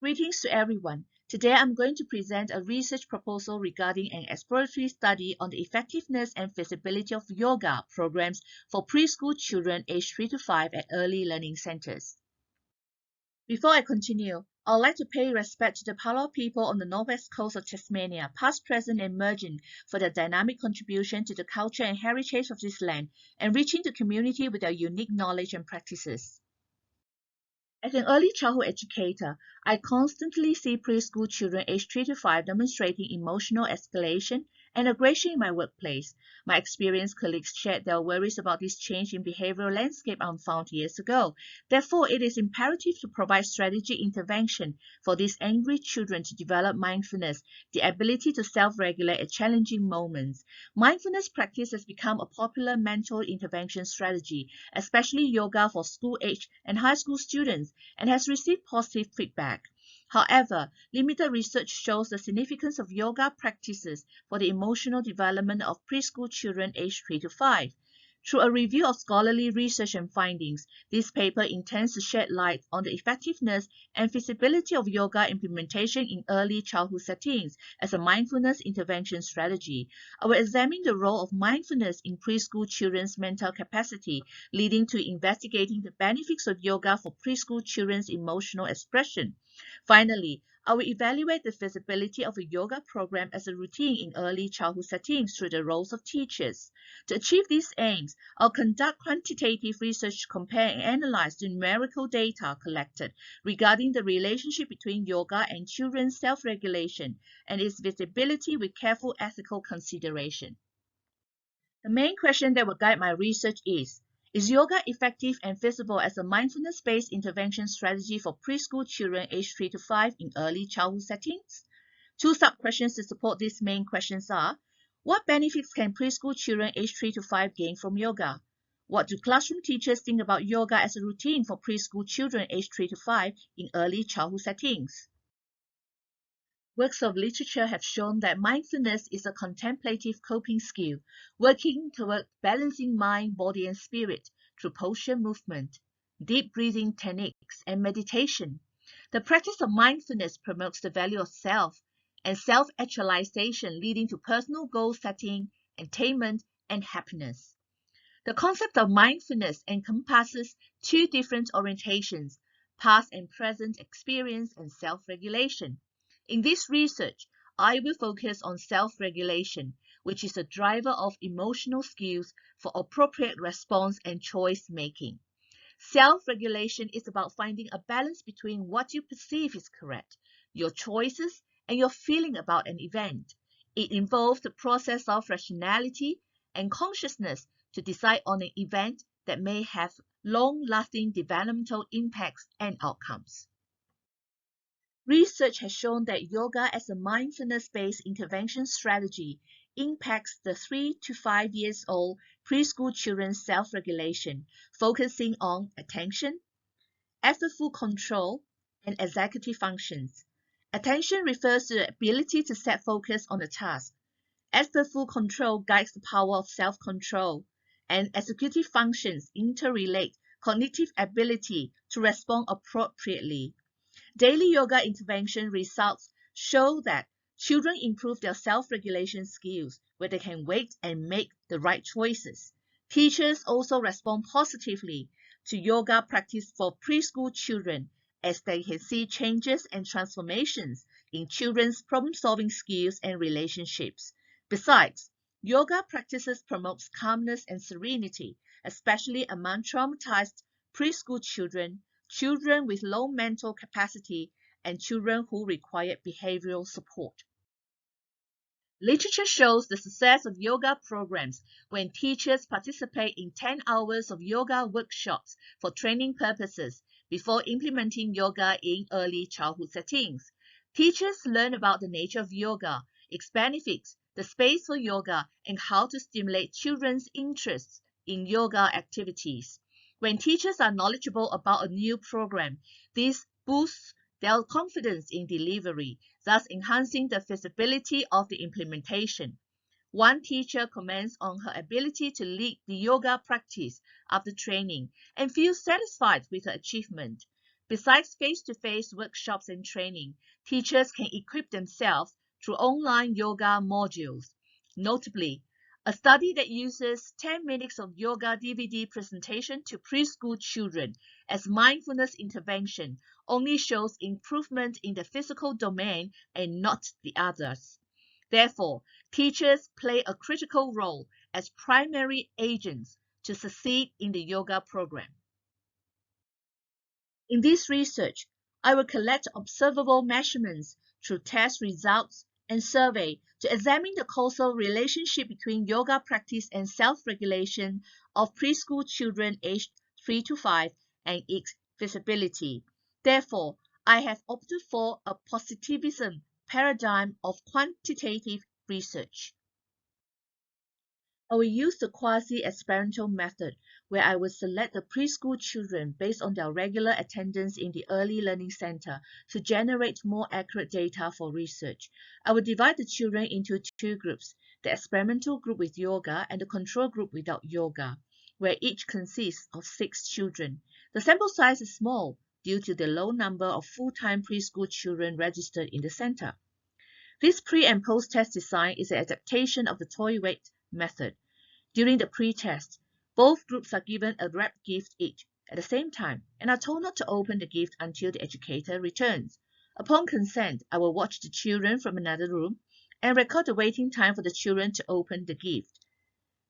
Greetings to everyone. Today I'm going to present a research proposal regarding an exploratory study on the effectiveness and feasibility of yoga programs for preschool children aged 3 to 5 at early learning centers. Before I continue, I would like to pay respect to the Palawa people on the northwest coast of Tasmania, past, present, and emerging, for their dynamic contribution to the culture and heritage of this land, enriching the community with their unique knowledge and practices. As an early childhood educator, I constantly see preschool children aged 3 to 5 demonstrating emotional escalation and aggression in my workplace. My experienced colleagues shared their worries about this change in behavioral landscape I found years ago. Therefore, it is imperative to provide strategic intervention for these angry children to develop mindfulness, the ability to self-regulate at challenging moments. Mindfulness practice has become a popular mental intervention strategy, especially yoga for school-age and high school students, and has received positive feedback. However, limited research shows the significance of yoga practices for the emotional development of preschool children aged 3 to 5. Through a review of scholarly research and findings, this paper intends to shed light on the effectiveness and feasibility of yoga implementation in early childhood settings as a mindfulness intervention strategy. I will examine the role of mindfulness in preschool children's mental capacity, leading to investigating the benefits of yoga for preschool children's emotional expression. Finally, I will evaluate the feasibility of a yoga program as a routine in early childhood settings through the roles of teachers. To achieve these aims, I'll conduct quantitative research to compare and analyze the numerical data collected regarding the relationship between yoga and children's self-regulation and its feasibility with careful ethical consideration. The main question that will guide my research is yoga effective and feasible as a mindfulness-based intervention strategy for preschool children aged 3 to 5 in early childhood settings? Two sub-questions to support these main questions are: what benefits can preschool children aged 3 to 5 gain from yoga? What do classroom teachers think about yoga as a routine for preschool children aged 3 to 5 in early childhood settings? Works of literature have shown that mindfulness is a contemplative coping skill, working toward balancing mind, body, and spirit through posture movement, deep breathing techniques, and meditation. The practice of mindfulness promotes the value of self and self-actualization, leading to personal goal setting, attainment, and happiness. The concept of mindfulness encompasses two different orientations: past and present experience and self-regulation. In this research, I will focus on self-regulation, which is a driver of emotional skills for appropriate response and choice making. Self-regulation is about finding a balance between what you perceive is correct, your choices, and your feeling about an event. It involves the process of rationality and consciousness to decide on an event that may have long-lasting developmental impacts and outcomes. Research has shown that yoga as a mindfulness-based intervention strategy impacts the 3 to 5 years old preschool children's self-regulation, focusing on attention, effortful control, and executive functions. Attention refers to the ability to set focus on a task. Effortful control guides the power of self-control, and executive functions interrelate cognitive ability to respond appropriately. Daily yoga intervention results show that children improve their self-regulation skills where they can wait and make the right choices. Teachers also respond positively to yoga practice for preschool children as they can see changes and transformations in children's problem-solving skills and relationships. Besides, yoga practices promotes calmness and serenity, especially among traumatized preschool children, children with low mental capacity, and children who require behavioral support. Literature shows the success of yoga programs when teachers participate in 10 hours of yoga workshops for training purposes before implementing yoga in early childhood settings. Teachers learn about the nature of yoga, its benefits, the space for yoga, and how to stimulate children's interests in yoga activities. When teachers are knowledgeable about a new program, this boosts their confidence in delivery, thus enhancing the feasibility of the implementation. One teacher comments on her ability to lead the yoga practice after training and feels satisfied with her achievement. Besides face-to-face workshops and training, teachers can equip themselves through online yoga modules. Notably, a study that uses 10 minutes of yoga DVD presentation to preschool children as mindfulness intervention only shows improvement in the physical domain and not the others. Therefore, teachers play a critical role as primary agents to succeed in the yoga program. In this research, I will collect observable measurements through test results and survey to examine the causal relationship between yoga practice and self-regulation of preschool children aged 3 to 5 and its feasibility. Therefore, I have opted for a positivism paradigm of quantitative research. I will use the quasi-experimental method, where I will select the preschool children based on their regular attendance in the Early Learning Center to generate more accurate data for research. I will divide the children into two groups, the experimental group with yoga and the control group without yoga, where each consists of 6 children. The sample size is small due to the low number of full-time preschool children registered in the center. This pre- and post-test design is an adaptation of the toy weight method. During the pre-test, both groups are given a wrapped gift each at the same time and are told not to open the gift until the educator returns. Upon consent, I will watch the children from another room and record the waiting time for the children to open the gift.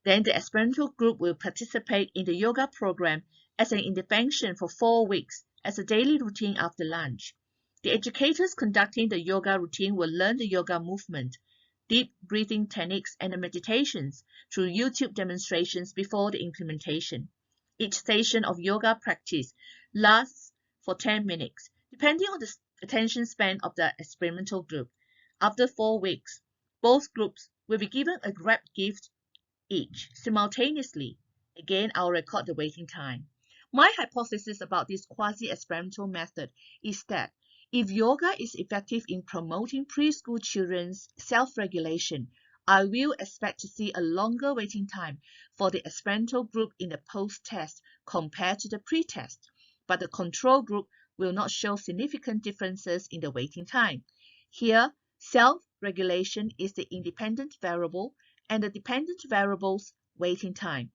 Then the experimental group will participate in the yoga program as an intervention for 4 weeks as a daily routine after lunch. The educators conducting the yoga routine will learn the yoga movement, deep breathing techniques, and the meditations through YouTube demonstrations before the implementation. Each session of yoga practice lasts for 10 minutes, depending on the attention span of the experimental group. After 4 weeks, both groups will be given a wrapped gift each simultaneously. Again, I'll record the waiting time. My hypothesis about this quasi-experimental method is that if yoga is effective in promoting preschool children's self-regulation, I will expect to see a longer waiting time for the experimental group in the post-test compared to the pre-test, but the control group will not show significant differences in the waiting time. Here, self-regulation is the independent variable and the dependent variable's waiting time.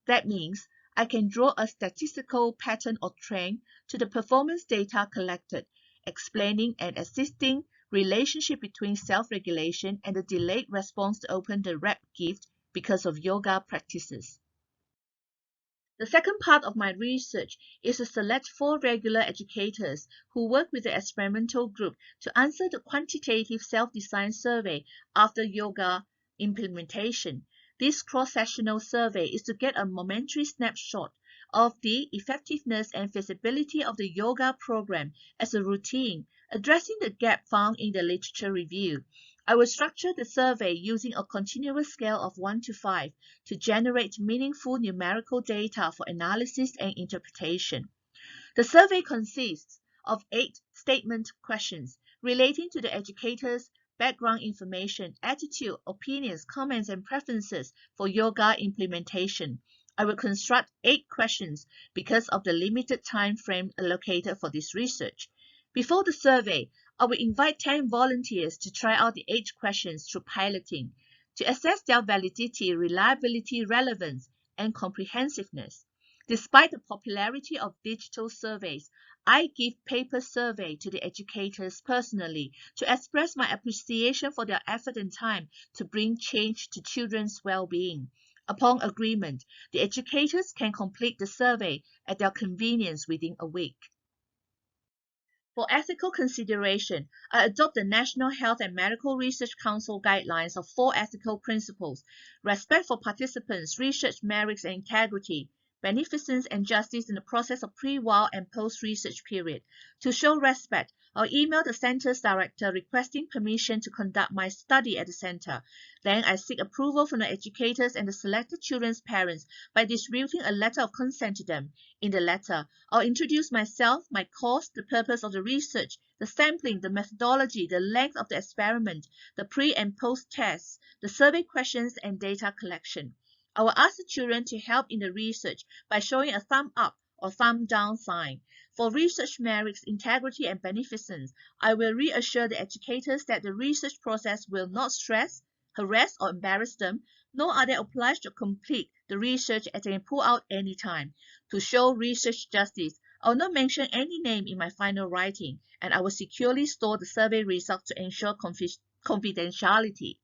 That means I can draw a statistical pattern or trend to the performance data collected, explaining and assisting relationship between self-regulation and the delayed response to open the wrapped gift because of yoga practices. The second part of my research is to select 4 regular educators who work with the experimental group to answer the quantitative self-design survey after yoga implementation. This cross-sectional survey is to get a momentary snapshot of the effectiveness and feasibility of the yoga program as a routine, addressing the gap found in the literature review. I will structure the survey using a continuous scale of 1 to 5 to generate meaningful numerical data for analysis and interpretation. The survey consists of 8 statement questions relating to the educator's background information, attitude, opinions, comments, and preferences for yoga implementation. I will construct 8 questions because of the limited time frame allocated for this research. Before the survey, I will invite 10 volunteers to try out the 8 questions through piloting to assess their validity, reliability, relevance, and comprehensiveness. Despite the popularity of digital surveys, I give paper survey to the educators personally to express my appreciation for their effort and time to bring change to children's well-being. Upon agreement, the educators can complete the survey at their convenience within a week. For ethical consideration, I adopt the National Health and Medical Research Council guidelines of 4 ethical principles: respect for participants, research merits and integrity, beneficence and justice in the process of pre-trial and post-research period. To show respect, I'll email the center's director requesting permission to conduct my study at the center. Then I seek approval from the educators and the selected children's parents by distributing a letter of consent to them. In the letter, I'll introduce myself, my course, the purpose of the research, the sampling, the methodology, the length of the experiment, the pre- and post-tests, the survey questions, and data collection. I will ask the children to help in the research by showing a thumb up or thumb down sign. For research merits, integrity, and beneficence, I will reassure the educators that the research process will not stress, harass, or embarrass them, nor are they obliged to complete the research at a pull-out any time. To show research justice, I will not mention any name in my final writing, and I will securely store the survey results to ensure confidentiality.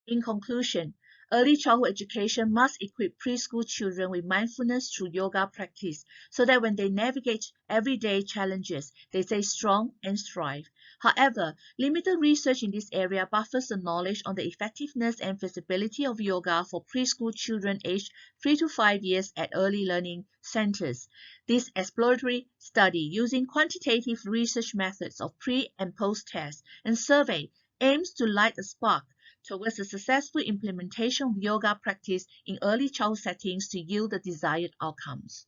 In conclusion, early childhood education must equip preschool children with mindfulness through yoga practice so that when they navigate everyday challenges, they stay strong and thrive. However, limited research in this area buffers the knowledge on the effectiveness and feasibility of yoga for preschool children aged 3 to 5 years at early learning centers. This exploratory study, using quantitative research methods of pre and post tests and survey, aims to light a spark towards the successful implementation of yoga practice in early childhood settings to yield the desired outcomes.